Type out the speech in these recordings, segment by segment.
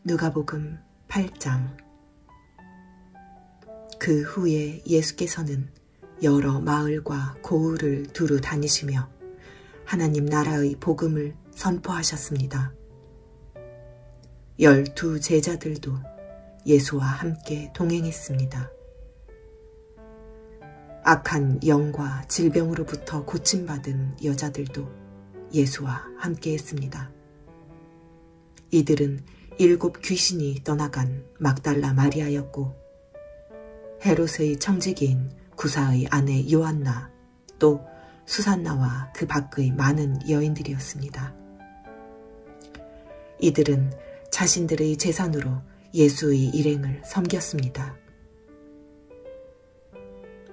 누가복음 8장. 그 후에 예수께서는 여러 마을과 고을을 두루 다니시며 하나님 나라의 복음을 선포하셨습니다. 12 제자들도 예수와 함께 동행했습니다. 악한 영과 질병으로부터 고침받은 여자들도 예수와 함께했습니다. 이들은 7 귀신이 떠나간 막달라 마리아였고 헤롯의 청지기인 구사의 아내 요한나, 또 수산나와 그 밖의 많은 여인들이었습니다. 이들은 자신들의 재산으로 예수의 일행을 섬겼습니다.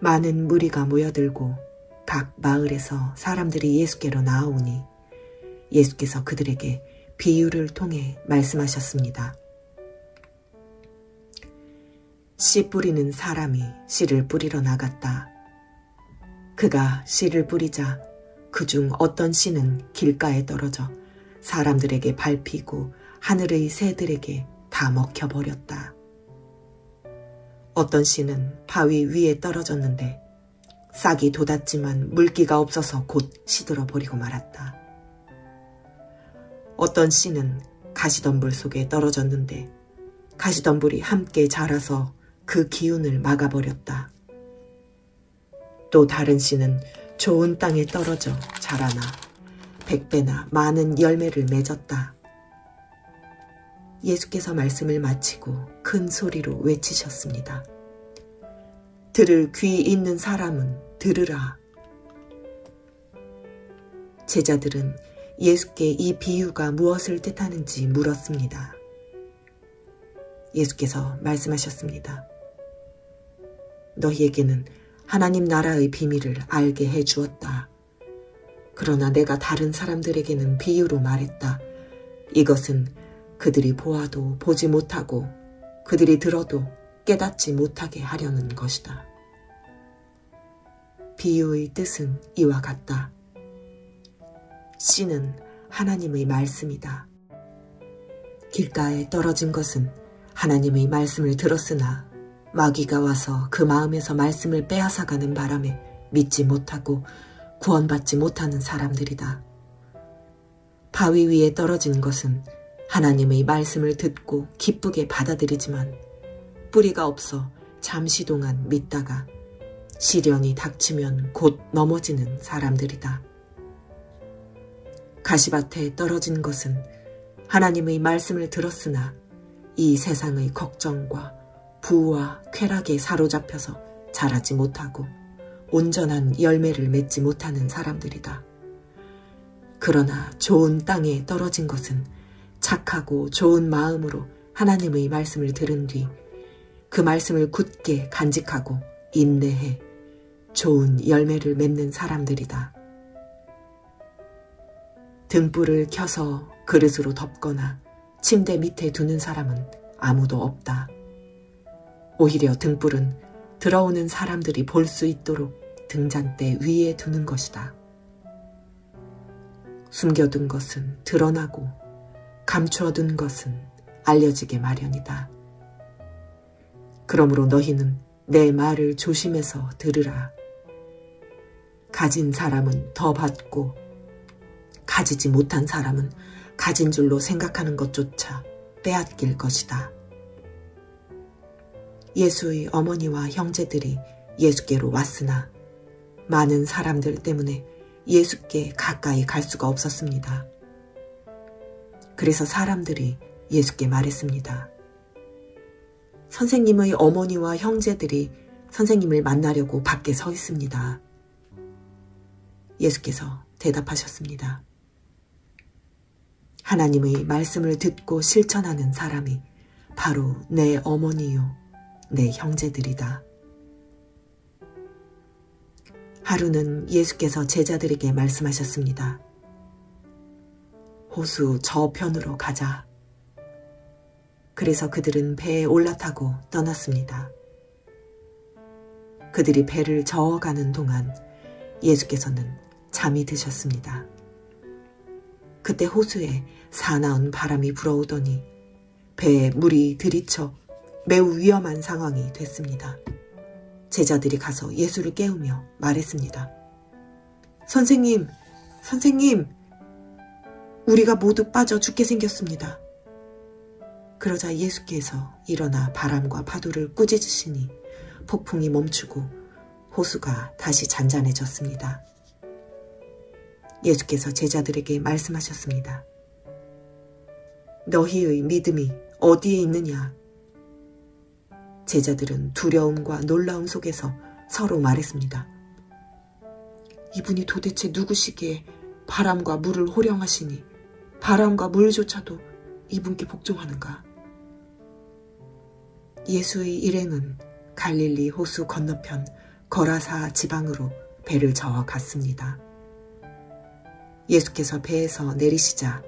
많은 무리가 모여들고 각 마을에서 사람들이 예수께로 나아오니 예수께서 그들에게 비유를 통해 말씀하셨습니다. 씨 뿌리는 사람이 씨를 뿌리러 나갔다. 그가 씨를 뿌리자 그중 어떤 씨는 길가에 떨어져 사람들에게 밟히고 하늘의 새들에게 다 먹혀버렸다. 어떤 씨는 바위 위에 떨어졌는데 싹이 돋았지만 물기가 없어서 곧 시들어 버리고 말았다. 어떤 씨는 가시덤불 속에 떨어졌는데 가시덤불이 함께 자라서 그 기운을 막아버렸다. 또 다른 씨는 좋은 땅에 떨어져 자라나 100배나 많은 열매를 맺었다. 예수께서 말씀을 마치고 큰 소리로 외치셨습니다. 들을 귀 있는 사람은 들으라. 제자들은 예수께 이 비유가 무엇을 뜻하는지 물었습니다. 예수께서 말씀하셨습니다. 너희에게는 하나님 나라의 비밀을 알게 해주었다. 그러나 내가 다른 사람들에게는 비유로 말했다. 이것은 그들이 보아도 보지 못하고 그들이 들어도 깨닫지 못하게 하려는 것이다. 비유의 뜻은 이와 같다. 씨는 하나님의 말씀이다. 길가에 떨어진 것은 하나님의 말씀을 들었으나 마귀가 와서 그 마음에서 말씀을 빼앗아가는 바람에 믿지 못하고 구원받지 못하는 사람들이다. 바위 위에 떨어진 것은 하나님의 말씀을 듣고 기쁘게 받아들이지만 뿌리가 없어 잠시 동안 믿다가 시련이 닥치면 곧 넘어지는 사람들이다. 가시밭에 떨어진 것은 하나님의 말씀을 들었으나 이 세상의 걱정과 부와 쾌락에 사로잡혀서 자라지 못하고 온전한 열매를 맺지 못하는 사람들이다. 그러나 좋은 땅에 떨어진 것은 착하고 좋은 마음으로 하나님의 말씀을 들은 뒤 그 말씀을 굳게 간직하고 인내해 좋은 열매를 맺는 사람들이다. 등불을 켜서 그릇으로 덮거나 침대 밑에 두는 사람은 아무도 없다. 오히려 등불은 들어오는 사람들이 볼 수 있도록 등잔대 위에 두는 것이다. 숨겨둔 것은 드러나고 감추어둔 것은 알려지게 마련이다. 그러므로 너희는 내 말을 조심해서 들으라. 가진 사람은 더 받고 가지지 못한 사람은 가진 줄로 생각하는 것조차 빼앗길 것이다. 예수의 어머니와 형제들이 예수께로 왔으나 많은 사람들 때문에 예수께 가까이 갈 수가 없었습니다. 그래서 사람들이 예수께 말했습니다. 선생님의 어머니와 형제들이 선생님을 만나려고 밖에 서 있습니다. 예수께서 대답하셨습니다. 하나님의 말씀을 듣고 실천하는 사람이 바로 내 어머니요, 내 형제들이다. 하루는 예수께서 제자들에게 말씀하셨습니다. 호수 저편으로 가자. 그래서 그들은 배에 올라타고 떠났습니다. 그들이 배를 저어가는 동안 예수께서는 잠이 드셨습니다. 그때 호수에 사나운 바람이 불어오더니 배에 물이 들이쳐 매우 위험한 상황이 됐습니다. 제자들이 가서 예수를 깨우며 말했습니다. 선생님, 우리가 모두 빠져 죽게 생겼습니다. 그러자 예수께서 일어나 바람과 파도를 꾸짖으시니 폭풍이 멈추고 호수가 다시 잔잔해졌습니다. 예수께서 제자들에게 말씀하셨습니다. 너희의 믿음이 어디에 있느냐? 제자들은 두려움과 놀라움 속에서 서로 말했습니다. 이분이 도대체 누구시기에 바람과 물을 호령하시니 바람과 물조차도 이분께 복종하는가? 예수의 일행은 갈릴리 호수 건너편 거라사 지방으로 배를 저어 갔습니다. 예수께서 배에서 내리시자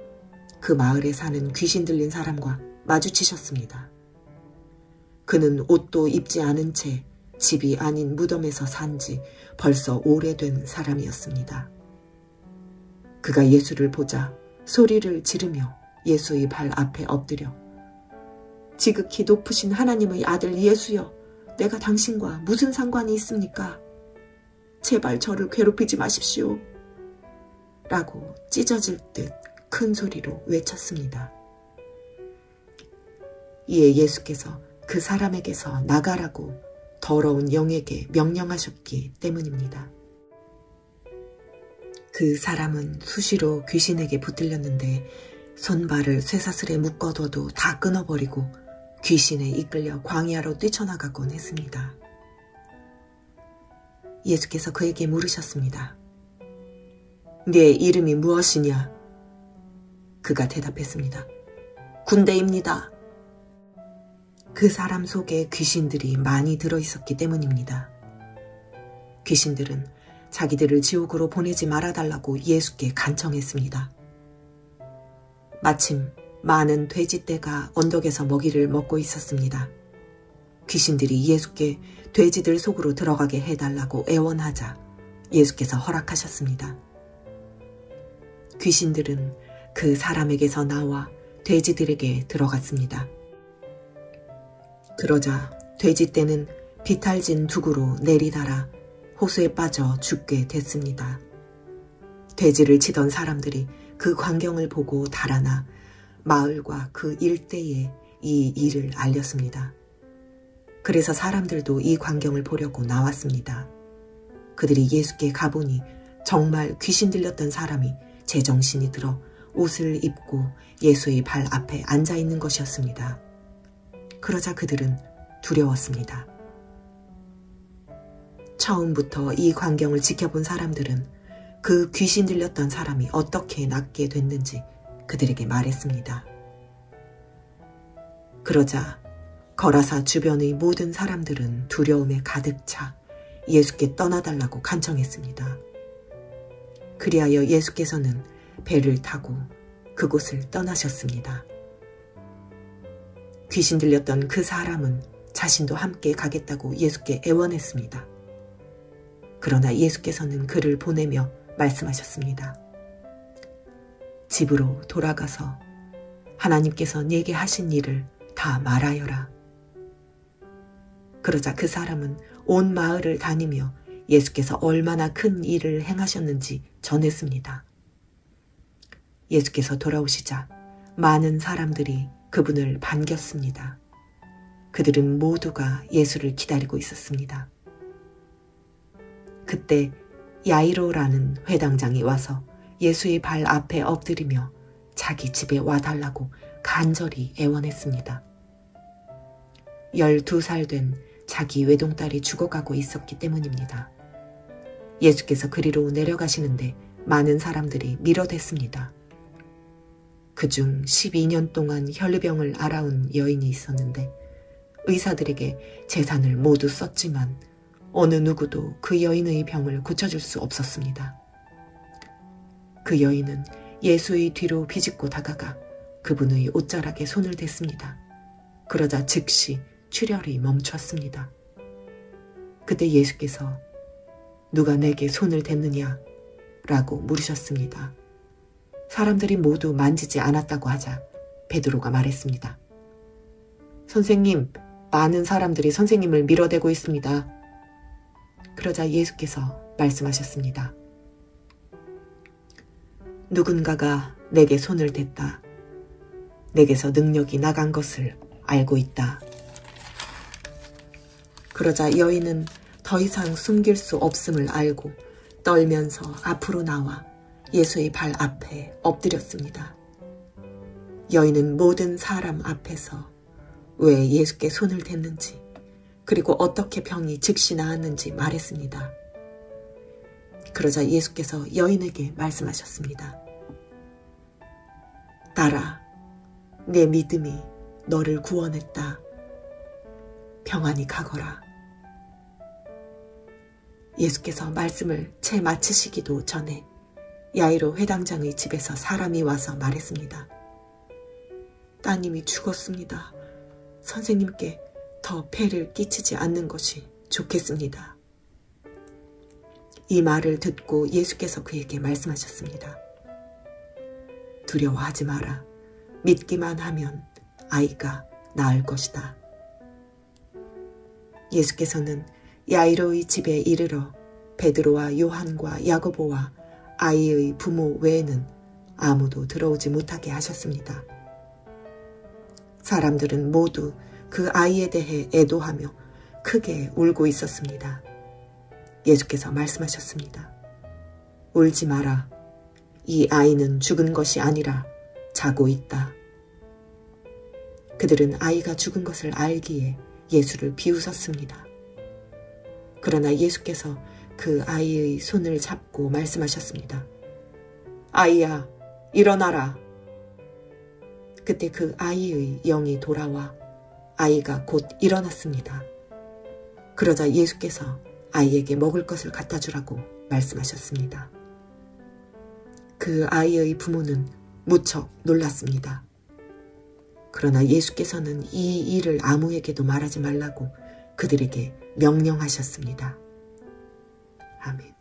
그 마을에 사는 귀신 들린 사람과 마주치셨습니다. 그는 옷도 입지 않은 채 집이 아닌 무덤에서 산 지 벌써 오래된 사람이었습니다. 그가 예수를 보자 소리를 지르며 예수의 발 앞에 엎드려 지극히 높으신 하나님의 아들 예수여, 내가 당신과 무슨 상관이 있습니까? 제발 저를 괴롭히지 마십시오. 라고 찢어질 듯 큰 소리로 외쳤습니다. 이에 예수께서 그 사람에게서 나가라고 더러운 영에게 명령하셨기 때문입니다. 그 사람은 수시로 귀신에게 붙들렸는데 손발을 쇠사슬에 묶어둬도 다 끊어버리고 귀신에 이끌려 광야로 뛰쳐나가곤 했습니다. 예수께서 그에게 물으셨습니다. 네 이름이 무엇이냐? 그가 대답했습니다. 군대입니다. 그 사람 속에 귀신들이 많이 들어있었기 때문입니다. 귀신들은 자기들을 지옥으로 보내지 말아달라고 예수께 간청했습니다. 마침 많은 돼지떼가 언덕에서 먹이를 먹고 있었습니다. 귀신들이 예수께 돼지들 속으로 들어가게 해달라고 애원하자 예수께서 허락하셨습니다. 귀신들은 그 사람에게서 나와 돼지들에게 들어갔습니다. 그러자 돼지떼는 비탈진 두구로 내리달아 호수에 빠져 죽게 됐습니다. 돼지를 치던 사람들이 그 광경을 보고 달아나 마을과 그 일대에 이 일을 알렸습니다. 그래서 사람들도 이 광경을 보려고 나왔습니다. 그들이 예수께 가보니 정말 귀신 들렸던 사람이 제정신이 들어 옷을 입고 예수의 발 앞에 앉아있는 것이었습니다. 그러자 그들은 두려웠습니다. 처음부터 이 광경을 지켜본 사람들은 그 귀신 들렸던 사람이 어떻게 낫게 됐는지 그들에게 말했습니다. 그러자 거라사 주변의 모든 사람들은 두려움에 가득 차 예수께 떠나달라고 간청했습니다. 그리하여 예수께서는 배를 타고 그곳을 떠나셨습니다. 귀신 들렸던 그 사람은 자신도 함께 가겠다고 예수께 애원했습니다. 그러나 예수께서는 그를 보내며 말씀하셨습니다. 집으로 돌아가서 하나님께서 네게 하신 일을 다 말하여라. 그러자 그 사람은 온 마을을 다니며 예수께서 얼마나 큰 일을 행하셨는지 전했습니다. 예수께서 돌아오시자 많은 사람들이 그분을 반겼습니다. 그들은 모두가 예수를 기다리고 있었습니다. 그때 야이로라는 회당장이 와서 예수의 발 앞에 엎드리며 자기 집에 와달라고 간절히 애원했습니다. 12살 된 자기 외동딸이 죽어가고 있었기 때문입니다. 예수께서 그리로 내려가시는데 많은 사람들이 밀어댔습니다. 그중 12년 동안 혈루병을 앓아온 여인이 있었는데 의사들에게 재산을 모두 썼지만 어느 누구도 그 여인의 병을 고쳐줄 수 없었습니다. 그 여인은 예수의 뒤로 비집고 다가가 그분의 옷자락에 손을 댔습니다. 그러자 즉시 출혈이 멈췄습니다. 그때 예수께서 누가 내게 손을 댔느냐? 라고 물으셨습니다. 사람들이 모두 만지지 않았다고 하자 베드로가 말했습니다. 선생님, 많은 사람들이 선생님을 밀어대고 있습니다. 그러자 예수께서 말씀하셨습니다. 누군가가 내게 손을 댔다. 내게서 능력이 나간 것을 알고 있다. 그러자 여인은 더 이상 숨길 수 없음을 알고 떨면서 앞으로 나와 예수의 발 앞에 엎드렸습니다. 여인은 모든 사람 앞에서 왜 예수께 손을 댔는지 그리고 어떻게 병이 즉시 나았는지 말했습니다. 그러자 예수께서 여인에게 말씀하셨습니다. 딸아, 내 믿음이 너를 구원했다. 평안히 가거라. 예수께서 말씀을 채 마치시기도 전에 야이로 회당장의 집에서 사람이 와서 말했습니다. 따님이 죽었습니다. 선생님께 더 폐를 끼치지 않는 것이 좋겠습니다. 이 말을 듣고 예수께서 그에게 말씀하셨습니다. 두려워하지 마라. 믿기만 하면 아이가 나을 것이다. 예수께서는 야이로의 집에 이르러 베드로와 요한과 야고보와 아이의 부모 외에는 아무도 들어오지 못하게 하셨습니다. 사람들은 모두 그 아이에 대해 애도하며 크게 울고 있었습니다. 예수께서 말씀하셨습니다. 울지 마라. 이 아이는 죽은 것이 아니라 자고 있다. 그들은 아이가 죽은 것을 알기에 예수를 비웃었습니다. 그러나 예수께서 그 아이의 손을 잡고 말씀하셨습니다. 아이야, 일어나라. 그때 그 아이의 영이 돌아와 아이가 곧 일어났습니다. 그러자 예수께서 아이에게 먹을 것을 갖다 주라고 말씀하셨습니다. 그 아이의 부모는 무척 놀랐습니다. 그러나 예수께서는 이 일을 아무에게도 말하지 말라고 그들에게 명령하셨습니다. 아멘.